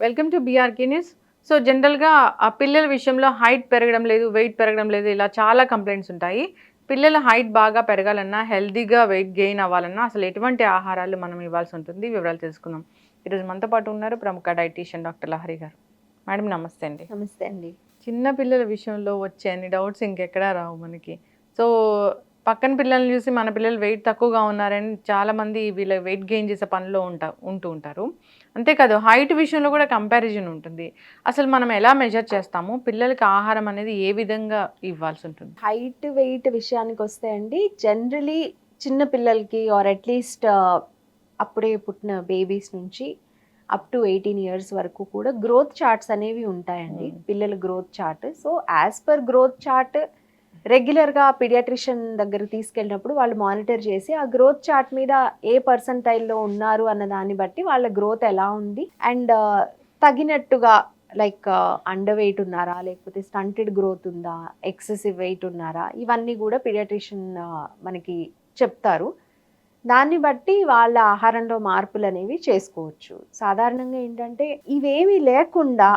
Welcome to BRK news. So జనరల్‌గా ఆ పిల్లల విషయంలో హైట్ పెరగడం లేదు, వెయిట్ పెరగడం లేదు, ఇలా చాలా కంప్లెయింట్స్ ఉంటాయి. పిల్లల హైట్ బాగా పెరగాలన్నా, హెల్తీగా వెయిట్ గెయిన్ అవ్వాలన్నా అసలు ఎటువంటి ఆహారాలు మనం ఇవ్వాల్సి ఉంటుంది? వివరాలు తెలుసుకుందాం. ఈరోజు మనతో పాటు ఉన్నారు ప్రముఖ డైటీషియన్ డాక్టర్ లహరి గారు. మేడం నమస్తే అండి. నమస్తే అండి. చిన్న పిల్లల విషయంలో వచ్చే అన్ని డౌట్స్ ఇంకెక్కడా రావు మనకి. సో, పక్కన పిల్లల్ని చూసి మన పిల్లలు వెయిట్ తక్కువగా ఉన్నారని చాలామంది వీళ్ళ వెయిట్ గెయిన్ చేసే పనిలో ఉంటూ ఉంటారు. అంతేకాదు హైట్ విషయంలో కూడా కంపారిజన్ ఉంటుంది. అసలు మనం ఎలా మెజర్ చేస్తాము? పిల్లలకి ఆహారం అనేది ఏ విధంగా ఇవ్వాల్సి ఉంటుంది? హైట్, వెయిట్ విషయానికొస్తే అండి జనరలీ చిన్న పిల్లలకి ఆర్ అట్‌లీస్ట్ అప్పుడే పుట్టిన బేబీస్ నుంచి అప్ టు 18 ఇయర్స్ వరకు కూడా గ్రోత్ చార్ట్స్ అనేవి ఉంటాయండి. పిల్లల growth chart. So, as per growth chart రెగ్యులర్‌గా పీడియాట్రిషియన్ దగ్గరికి తీసుకెళ్ళినప్పుడు వాళ్ళు మానిటర్ చేసి ఆ గ్రోత్ చార్ట్ మీద ఏ పర్సెంటైల్‌లో ఉన్నారు అన్న దాన్ని బట్టి వాళ్ళ గ్రోత్ ఎలా ఉంది అండ్ తగినట్టుగా లైక్ అండర్ వెయిట్ ఉన్నారా, లేకపోతే స్టంటెడ్ గ్రోత్ ఉందా, ఎక్సెసివ్ వెయిట్ ఉన్నారా, ఇవన్నీ కూడా పీడియాట్రిషియన్ మనకి చెప్తారు. దాన్ని బట్టి వాళ్ళ ఆహారంలో మార్పులు అనేవి చేసుకోవచ్చు. సాధారణంగా ఏంటంటే ఇవేమీ లేకుండా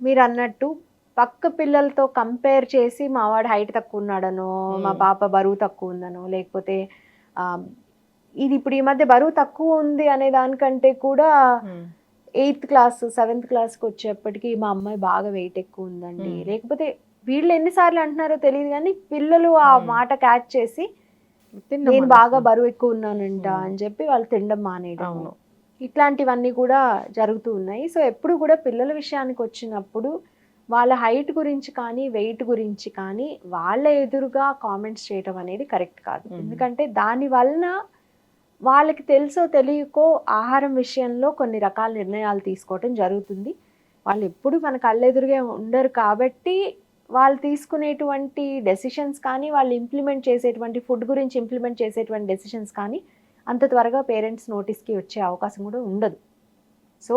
మీరు అన్నట్టు పక్క పిల్లలతో కంపేర్ చేసి మా వాడు హైట్ తక్కువ ఉన్నాడనో, మా పాప బరువు తక్కువ ఉందనో, లేకపోతే ఇది ఇప్పుడు ఈ మధ్య బరువు తక్కువ ఉంది అనే దానికంటే కూడా 8th క్లాస్ 7th క్లాస్కి వచ్చేప్పటికి మా అమ్మాయి బాగా వెయిట్ ఎక్కువ ఉందండి, లేకపోతే వీళ్ళు ఎన్నిసార్లు అంటున్నారో తెలియదు కానీ పిల్లలు ఆ మాట క్యాచ్ చేసి నేను బాగా బరువు ఎక్కువ ఉన్నానంట అని చెప్పి వాళ్ళు తినడం మానేయడం, ఇట్లాంటివన్నీ కూడా జరుగుతూ ఉన్నాయి. సో ఎప్పుడు కూడా పిల్లల విషయానికి వచ్చినప్పుడు వాళ్ళ హైట్ గురించి కానీ వెయిట్ గురించి కానీ వాళ్ళ ఎదురుగా కామెంట్స్ చేయడం అనేది కరెక్ట్ కాదు. ఎందుకంటే దాని వలన వాళ్ళకి తెలుసో తెలియకో ఆహారం విషయంలో కొన్ని రకాల నిర్ణయాలు తీసుకోవటం జరుగుతుంది. వాళ్ళు ఎప్పుడు మన కళ్ళెదురుగా ఉండరు కాబట్టి వాళ్ళు తీసుకునేటువంటి డెసిషన్స్ కానీ, వాళ్ళు ఇంప్లిమెంట్ చేసేటువంటి ఫుడ్ గురించి ఇంప్లిమెంట్ చేసేటువంటి డెసిషన్స్ కానీ అంత త్వరగా పేరెంట్స్ నోటీస్కి వచ్చే అవకాశం కూడా ఉండదు. సో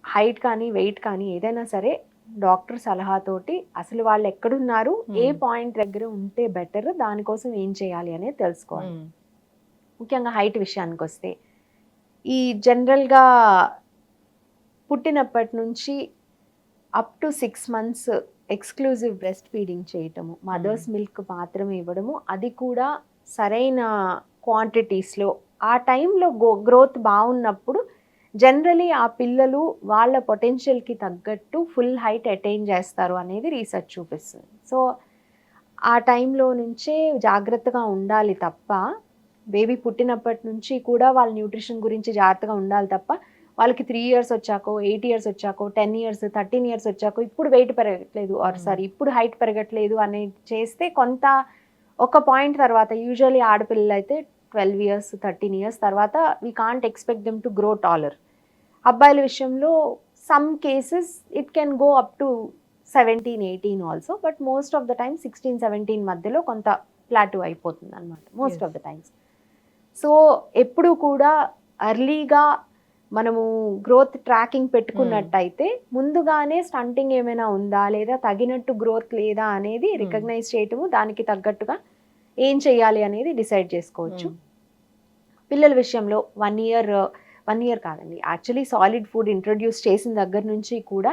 హైట్ కానీ వెయిట్ కానీ ఏదైనా సరే డాక్టర్ సలహాతోటి అసలు వాళ్ళు ఎక్కడున్నారు, ఏ పాయింట్ దగ్గర ఉంటే బెటర్, దానికోసం ఏం చేయాలి అనేది తెలుసుకోవాలి. ముఖ్యంగా హైట్ విషయానికి వస్తే ఈ జనరల్గా పుట్టినప్పటి నుంచి up to 6 months exclusive breast feeding చేయటము, మదర్స్ మిల్క్ మాత్రమే ఇవ్వడము, అది కూడా సరైన క్వాంటిటీస్లో ఆ టైంలో గ్రోత్ బాగున్నప్పుడు జనరలీ ఆ పిల్లలు వాళ్ళ పొటెన్షియల్కి తగ్గట్టు ఫుల్ హైట్ అటైన్ చేస్తారు అనేది రీసెర్చ్ చూపిస్తుంది. సో ఆ టైంలో నుంచే జాగ్రత్తగా ఉండాలి తప్ప, బేబీ పుట్టినప్పటి నుంచి కూడా వాళ్ళ న్యూట్రిషన్ గురించి జాగ్రత్తగా ఉండాలి తప్ప వాళ్ళకి 3 years వచ్చాకో, 8 years వచ్చాకో, 10 years 13 years వచ్చాకో ఇప్పుడు వెయిట్ పెరగట్లేదు ఇప్పుడు హైట్ పెరగట్లేదు అనేది చేస్తే కొంత ఒక పాయింట్ తర్వాత యూజువల్లీ ఆడపిల్లలు అయితే 12 years 13 years తర్వాత we can't expect them to grow taller. అబ్బాయిల విషయంలో some cases it can go up to 17 18 also, but most of the time 16 17 మధ్యలో కొంత ప్లాటూ అయిపోతుంది అనమాట most of the times. So ఎప్పుడు కూడా అర్లీగా మనము గ్రోత్ ట్రాకింగ్ పెట్టుకున్నట్టయితే ముందుగానే స్టంటింగ్ ఏమైనా ఉందా లేదా తగినట్టు గ్రోత్ లేదా అనేది రికగ్నైజ్ చేయటము, దానికి తగ్గట్టుగా ఏం చేయాలి అనేది డిసైడ్ చేసుకోవచ్చు. పిల్లల విషయంలో 1 year కాదండి, యాక్చువల్లీ సాలిడ్ ఫుడ్ ఇంట్రొడ్యూస్ చేసిన దగ్గర నుంచి కూడా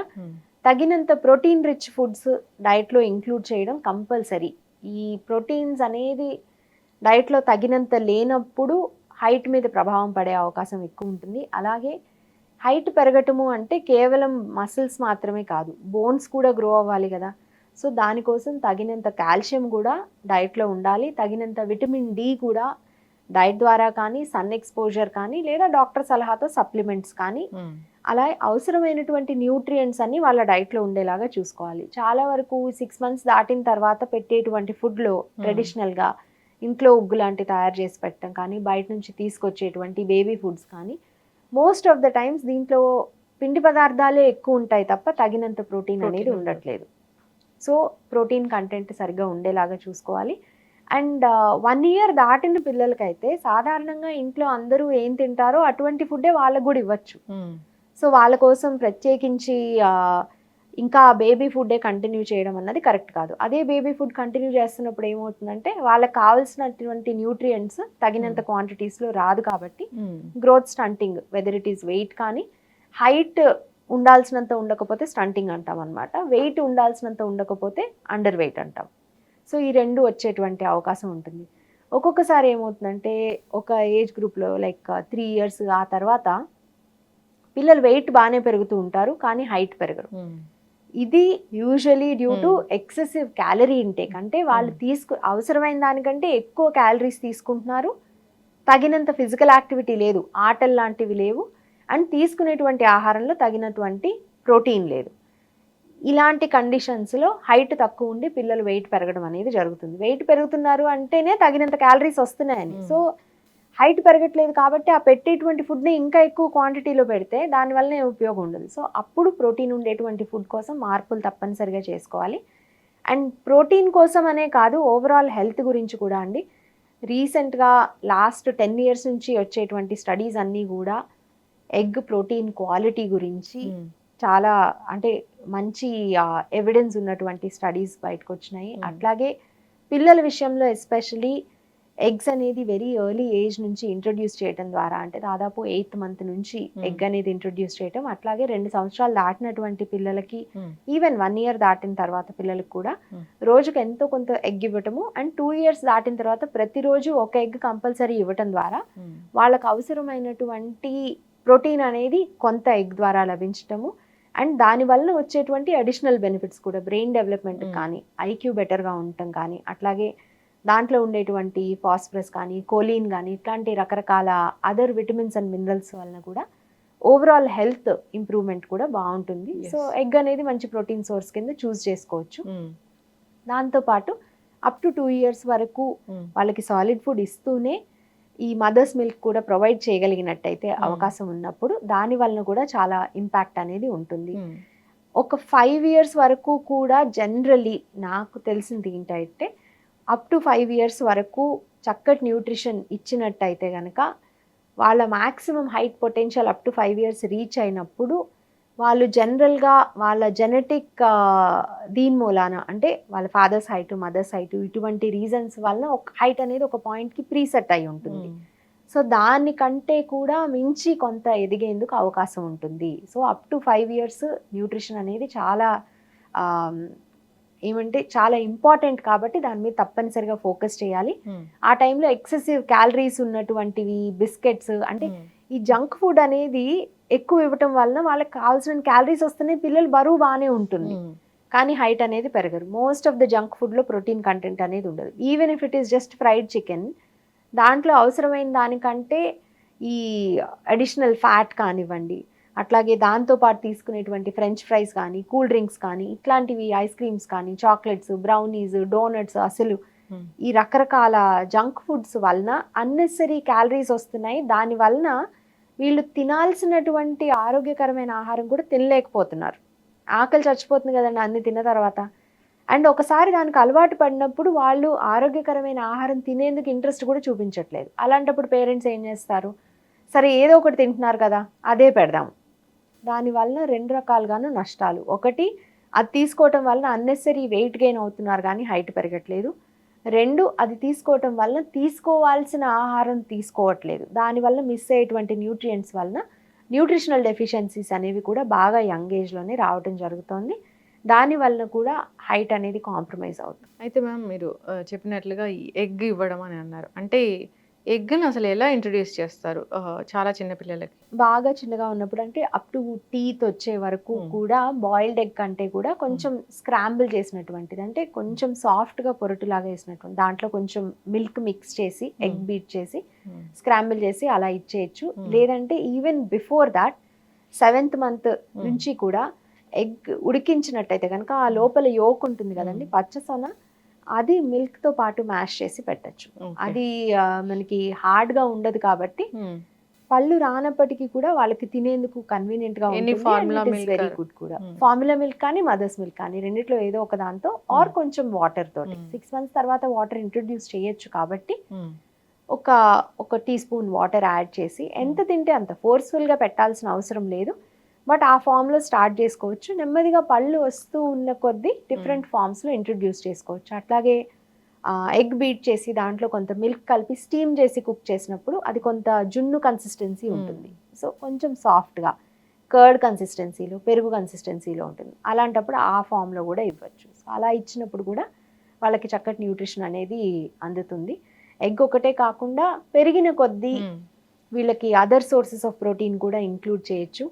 తగినంత ప్రోటీన్ రిచ్ ఫుడ్స్ డైట్లో ఇంక్లూడ్ చేయడం కంపల్సరీ. ఈ ప్రోటీన్స్ అనేది డైట్లో తగినంత లేనప్పుడు హైట్ మీద ప్రభావం పడే అవకాశం ఎక్కువ ఉంటుంది. అలాగే హైట్ పెరగటము అంటే కేవలం మసిల్స్ మాత్రమే కాదు, బోన్స్ కూడా గ్రో అవ్వాలి కదా. సో దానికోసం తగినంత కాల్షియం కూడా డైట్లో ఉండాలి, తగినంత విటమిన్ డి కూడా డైట్ ద్వారా కానీ, సన్ ఎక్స్పోజర్ కానీ, లేదా డాక్టర్ సలహాతో సప్లిమెంట్స్ కానీ, అలా అవసరమైనటువంటి న్యూట్రియంట్స్ అన్ని వాళ్ళ డైట్లో ఉండేలాగా చూసుకోవాలి. చాలా వరకు 6 months దాటిన తర్వాత పెట్టేటువంటి ఫుడ్లో ట్రెడిషనల్గా ఇంట్లో ఉగ్గు లాంటి తయారు చేసి పెట్టడం కానీ, బయట నుంచి తీసుకొచ్చేటువంటి బేబీ ఫుడ్స్ కానీ, మోస్ట్ ఆఫ్ ద టైమ్స్ దీంట్లో పిండి పదార్థాలే ఎక్కువ ఉంటాయి తప్ప తగినంత ప్రోటీన్ అనేది ఉండట్లేదు. సో ప్రోటీన్ కంటెంట్ సరిగ్గా ఉండేలాగా చూసుకోవాలి. అండ్ 1 year దాటిన పిల్లలకైతే సాధారణంగా ఇంట్లో అందరూ ఏం తింటారో అటువంటి ఫుడ్డే వాళ్ళకు కూడా ఇవ్వచ్చు. సో వాళ్ళ కోసం ప్రత్యేకించి ఇంకా బేబీ ఫుడ్డే కంటిన్యూ చేయడం అన్నది కరెక్ట్ కాదు. అదే బేబీ ఫుడ్ కంటిన్యూ చేస్తున్నప్పుడు ఏమవుతుందంటే వాళ్ళకి కావాల్సినటువంటి న్యూట్రియంట్స్ తగినంత క్వాంటిటీస్లో రాదు కాబట్టి growth stunting, whether it is weight కానీ హైట్ ఉండాల్సినంత ఉండకపోతే స్టంటింగ్ అంటాం అనమాట. వెయిట్ ఉండాల్సినంత ఉండకపోతే అండర్ వెయిట్ అంటాం. సో ఈ 2 వచ్చేటువంటి అవకాశం ఉంటుంది. ఒక్కొక్కసారి ఏమవుతుందంటే ఒక ఏజ్ గ్రూప్లో లైక్ 3 ఇయర్స్ ఆ తర్వాత పిల్లలు వెయిట్ బాగానే పెరుగుతూ ఉంటారు, కానీ హైట్ పెరగరు. ఇది usually due to excessive calorie intake. అంటే వాళ్ళు అవసరమైన దానికంటే ఎక్కువ క్యాలరీస్ తీసుకుంటున్నారు, తగినంత ఫిజికల్ యాక్టివిటీ లేదు, ఆటలు లాంటివి లేవు, అండ్ తీసుకునేటువంటి ఆహారంలో తగినటువంటి ప్రోటీన్ లేదు. ఇలాంటి కండిషన్స్లో హైట్ తక్కువ ఉండి పిల్లలు వెయిట్ పెరగడం అనేది జరుగుతుంది. వెయిట్ పెరుగుతున్నారు అంటేనే తగినంత క్యాలరీస్ వస్తున్నాయని. సో హైట్ పెరగట్లేదు కాబట్టి ఆ పెట్టేటువంటి ఫుడ్ని ఇంకా ఎక్కువ క్వాంటిటీలో పెడితే దానివల్ల ఉపయోగం ఉండదు. సో అప్పుడు ప్రోటీన్ ఉండేటువంటి ఫుడ్ కోసం మార్పులు తప్పనిసరిగా చేసుకోవాలి. అండ్ ప్రోటీన్ కోసం అనే కాదు, ఓవరాల్ హెల్త్ గురించి కూడా అండి. రీసెంట్గా లాస్ట్ 10 ఇయర్స్ నుంచి వచ్చేటువంటి స్టడీస్ అన్నీ కూడా ఎగ్ ప్రోటీన్ క్వాలిటీ గురించి చాలా అంటే మంచి ఎవిడెన్స్ ఉన్నటువంటి స్టడీస్ బయటకు వచ్చినాయి. అట్లాగే పిల్లల విషయంలో ఎస్పెషలీ ఎగ్స్ అనేది వెరీ ఎర్లీ ఏజ్ నుంచి ఇంట్రొడ్యూస్ చేయడం ద్వారా, అంటే దాదాపు 8th మంత్ నుంచి ఎగ్ అనేది ఇంట్రొడ్యూస్ చేయడం, అట్లాగే 2 సంవత్సరాలు దాటినటువంటి పిల్లలకి, ఈవెన్ 1 ఇయర్ దాటిన తర్వాత పిల్లలకు కూడా రోజుకు ఎంతో కొంత ఎగ్ ఇవ్వటము, అండ్ 2 ఇయర్స్ దాటిన తర్వాత ప్రతిరోజు ఒక ఎగ్ కంపల్సరీ ఇవ్వటం ద్వారా వాళ్ళకు అవసరమైనటువంటి ప్రోటీన్ అనేది కొంత ఎగ్ ద్వారా లభించటము, అండ్ దానివల్ల వచ్చేటువంటి అడిషనల్ బెనిఫిట్స్ కూడా బ్రెయిన్ డెవలప్మెంట్ కానీ, ఐక్యూ బెటర్గా ఉండటం కానీ, అట్లాగే దాంట్లో ఉండేటువంటి ఫాస్ఫరస్ కానీ, కోలిన్ కానీ, ఇట్లాంటి రకరకాల అదర్ విటమిన్స్ అండ్ మినరల్స్ వలన కూడా ఓవరాల్ హెల్త్ ఇంప్రూవ్మెంట్ కూడా బాగుంటుంది. సో ఎగ్ అనేది మంచి ప్రోటీన్ సోర్స్ కింద చూస్ చేసుకోవచ్చు. దాంతోపాటు అప్ టు 2 ఇయర్స్ వరకు వాళ్ళకి సాలిడ్ ఫుడ్ ఇస్తూనే ఈ మదర్స్ మిల్క్ కూడా ప్రొవైడ్ చేయగలిగినట్టయితే అవకాశం ఉన్నప్పుడు దాని వలన కూడా చాలా ఇంపాక్ట్ అనేది ఉంటుంది. ఒక 5 ఇయర్స్ వరకు కూడా జనరలీ నాకు తెలిసింది ఏంటంటే అప్ టు 5 ఇయర్స్ వరకు చక్కటి న్యూట్రిషన్ ఇచ్చినట్టయితే కనుక వాళ్ళ maximum height potential up to 5 years reach అయినప్పుడు వాళ్ళు జనరల్గా వాళ్ళ జెనెటిక్ దీని మూలాన, అంటే వాళ్ళ ఫాదర్స్ హైట్, మదర్స్ హైట్, ఇటువంటి రీజన్స్ వలన ఒక హైట్ అనేది ఒక పాయింట్కి ప్రీసెట్ అయి ఉంటుంది. సో దానికంటే కూడా మించి కొంత ఎదిగేందుకు అవకాశం ఉంటుంది. So up to 5 years nutrition అనేది చాలా ఏమంటే చాలా ఇంపార్టెంట్ కాబట్టి దాని మీద తప్పనిసరిగా ఫోకస్ చేయాలి. ఆ టైంలో ఎక్సెసివ్ క్యాలరీస్ ఉన్నటువంటివి, బిస్కెట్స్, అంటే ఈ జంక్ ఫుడ్ అనేది ఎక్కువ ఇవ్వటం వలన వాళ్ళకి కావాల్సిన క్యాలరీస్ వస్తున్నాయి, పిల్లలు బరువు బాగానే ఉంటుంది, కానీ హైట్ అనేది పెరగరు. మోస్ట్ ఆఫ్ ద జంక్ ఫుడ్లో ప్రోటీన్ కంటెంట్ అనేది ఉండదు. Even if it is just fried chicken, దాంట్లో అవసరమైన దానికంటే ఈ అడిషనల్ ఫ్యాట్ కానివ్వండి, అట్లాగే దాంతోపాటు తీసుకునేటువంటి ఫ్రెంచ్ ఫ్రైస్ కానీ, కూల్ డ్రింక్స్ కానీ, ఇట్లాంటివి ఐస్ క్రీమ్స్ కానీ, చాక్లెట్స్, బ్రౌనీస్, డోనట్స్, అసలు ఈ రకరకాల జంక్ ఫుడ్స్ వలన అన్నెసరీ క్యాలరీస్ వస్తున్నాయి. దాని వలన వీళ్ళు తినాల్సినటువంటి ఆరోగ్యకరమైన ఆహారం కూడా తినలేకపోతున్నారు. ఆకలి చచ్చిపోతుంది కదండి అన్ని తిన్న తర్వాత. అండ్ ఒకసారి దానికి అలవాటు పడినప్పుడు వాళ్ళు ఆరోగ్యకరమైన ఆహారం తినేందుకు ఇంట్రెస్ట్ కూడా చూపించట్లేదు. అలాంటప్పుడు పేరెంట్స్ ఏం చేస్తారు, సరే ఏదో ఒకటి తింటున్నారు కదా అదే పెడదాం. దానివల్ల 2 రకాలుగాను నష్టాలు. ఒకటి, అది తీసుకోవటం వలన అన్నెసరీ వెయిట్ గెయిన్ అవుతున్నారు కానీ హైట్ పెరగట్లేదు. 2, అది తీసుకోవటం వలన తీసుకోవాల్సిన ఆహారం తీసుకోవట్లేదు. దానివల్ల మిస్ అయ్యేటువంటి న్యూట్రియంట్స్ వలన న్యూట్రిషనల్ డెఫిషియన్సీస్ అనేవి కూడా బాగా యంగ్ ఏజ్లోనే రావడం జరుగుతుంది. దాని వలన కూడా హైట్ అనేది కాంప్రమైజ్ అవుతుంది. అయితే మ్యామ్ మీరు చెప్పినట్లుగా ఈ ఎగ్ ఇవ్వడం అని అన్నారు. అంటే ఎగ్ని అసలు ఎలా ఇంట్రడ్యూస్ చేస్తారు చాలా చిన్న పిల్లలకి? బాగా చిన్నగా ఉన్నప్పుడు, అంటే అప్ టు టీత్ వచ్చే వరకు కూడా బాయిల్డ్ ఎగ్ కంటే కూడా కొంచెం స్క్రాంబుల్ చేసినటువంటిది, అంటే కొంచెం సాఫ్ట్గా పొరటులాగా వేసినటువంటి దాంట్లో కొంచెం మిల్క్ మిక్స్ చేసి ఎగ్ బీట్ చేసి స్క్రాంబుల్ చేసి అలా ఇచ్చేయచ్చు. లేదంటే even before that 7th month నుంచి కూడా ఎగ్ ఉడికించినట్టయితే కనుక ఆ లోపల యోక్ ఉంటుంది కదండి, పచ్చసొన, అది మిల్క్తో పాటు మ్యాష్ చేసి పెట్టచ్చు. అది మనకి హార్డ్గా ఉండదు కాబట్టి పళ్ళు రానప్పటికీ కూడా వాళ్ళకి తినేందుకు కన్వీనియంట్గా ఉంటుంది. వెరీ గుడ్ కూడా. ఫార్ములా మిల్క్ కానీ మదర్స్ మిల్క్ కానీ రెండిట్లో ఏదో ఒక దాంతో, ఆర్ కొంచెం వాటర్ తోటి 6 months తర్వాత వాటర్ ఇంట్రొడ్యూస్ చేయొచ్చు కాబట్టి ఒక టీ స్పూన్ వాటర్ యాడ్ చేసి ఎంత తింటే అంత ఫోర్స్ఫుల్గా పెట్టాల్సిన అవసరం లేదు. బట్ ఆ ఫామ్లో స్టార్ట్ చేసుకోవచ్చు. నెమ్మదిగా పళ్ళు వస్తూ ఉన్న కొద్దీ డిఫరెంట్ ఫామ్స్లో ఇంట్రడ్యూస్ చేసుకోవచ్చు. అట్లాగే ఎగ్ బీట్ చేసి దాంట్లో కొంత మిల్క్ కలిపి స్టీమ్ చేసి కుక్ చేసినప్పుడు అది కొంత జున్ను కన్సిస్టెన్సీ ఉంటుంది. సో కొంచెం సాఫ్ట్గా కర్డ్ కన్సిస్టెన్సీలో, పెరుగు కన్సిస్టెన్సీలో ఉంటుంది. అలాంటప్పుడు ఆ ఫామ్లో కూడా ఇవ్వచ్చు. సో అలా ఇచ్చినప్పుడు కూడా వాళ్ళకి చక్కటి న్యూట్రిషన్ అనేది అందుతుంది. ఎగ్ ఒకటే కాకుండా పెరిగిన కొద్దీ వీళ్ళకి అదర్ సోర్సెస్ ఆఫ్ ప్రోటీన్ కూడా ఇంక్లూడ్ చేయొచ్చు.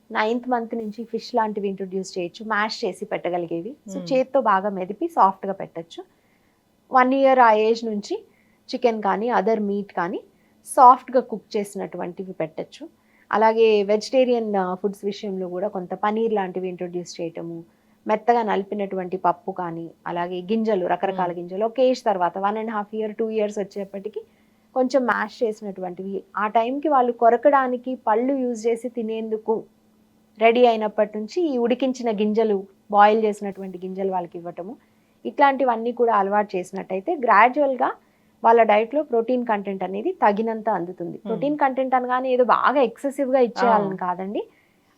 9th మంత్ నుంచి ఫిష్ లాంటివి ఇంట్రొడ్యూస్ చేయొచ్చు, మ్యాష్ చేసి పెట్టగలిగేవి. సో చేత్తో బాగా మెదిపి సాఫ్ట్గా పెట్టచ్చు. 1 ఇయర్ ఆ ఏజ్ నుంచి చికెన్ కానీ అదర్ మీట్ కానీ సాఫ్ట్గా కుక్ చేసినటువంటివి పెట్టచ్చు. అలాగే వెజిటేరియన్ ఫుడ్స్ విషయంలో కూడా కొంత పనీర్ లాంటివి ఇంట్రొడ్యూస్ చేయటము, మెత్తగా నలిపినటువంటి పప్పు కానీ, అలాగే గింజలు, రకరకాల గింజలు ఒక ఏజ్ తర్వాత 1.5 ఇయర్ 2 ఇయర్స్ వచ్చేప్పటికి కొంచెం మ్యాష్ చేసినటువంటివి ఆ టైంకి వాళ్ళు కొరకడానికి పళ్ళు యూజ్ చేసి తినేందుకు రెడీ అయినప్పటి నుంచి ఈ ఉడికించిన గింజలు, బాయిల్ చేసినటువంటి గింజలు వాళ్ళకి ఇవ్వటము, ఇట్లాంటివన్నీ కూడా అలవాటు చేసినట్టయితే గ్రాడ్యువల్గా వాళ్ళ డైట్లో ప్రోటీన్ కంటెంట్ అనేది తగినంత అందుతుంది. ప్రోటీన్ కంటెంట్ అనగానే ఏదో బాగా ఎక్సెసివ్గా ఇచ్చేయాలని కాదండి.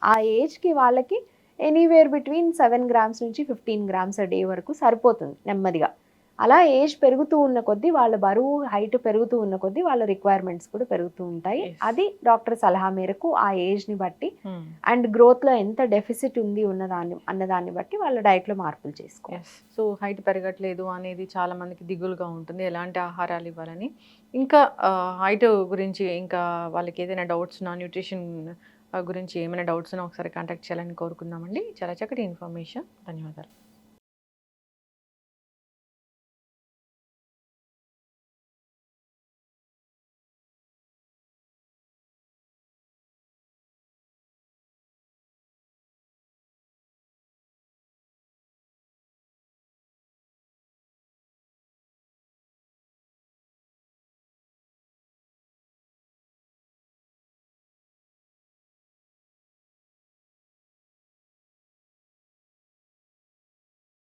ఆ ఏజ్కి వాళ్ళకి ఎనీవేర్ బిట్వీన్ 7 గ్రామ్స్ నుంచి 15 గ్రామ్స్ డే వరకు సరిపోతుంది నెమ్మదిగా. అలా ఏజ్ పెరుగుతూ ఉన్న కొద్దీ వాళ్ళ బరువు, హైట్ పెరుగుతూ ఉన్న కొద్దీ వాళ్ళ రిక్వైర్మెంట్స్ కూడా పెరుగుతూ ఉంటాయి. అది డాక్టర్ సలహా మేరకు ఆ ఏజ్ని బట్టి అండ్ గ్రోత్లో ఎంత డెఫిసిట్ ఉంది అన్నదాన్ని బట్టి వాళ్ళ డైట్లో మార్పులు చేసుకోవాలి. సో హైట్ పెరగట్లేదు అనేది చాలా మందికి దిగులుగా ఉంటుంది, ఎలాంటి ఆహారాలు ఇవ్వాలని. ఇంకా హైట్ గురించి ఇంకా వాళ్ళకి ఏదైనా డౌట్స్ ఉన్నా, న్యూట్రిషన్ గురించి ఏమైనా డౌట్స్ ఉన్నా ఒకసారి కాంటాక్ట్ చేయాలని కోరుకుందామండి. చాలా చక్కటి ఇన్ఫర్మేషన్. ధన్యవాదాలు.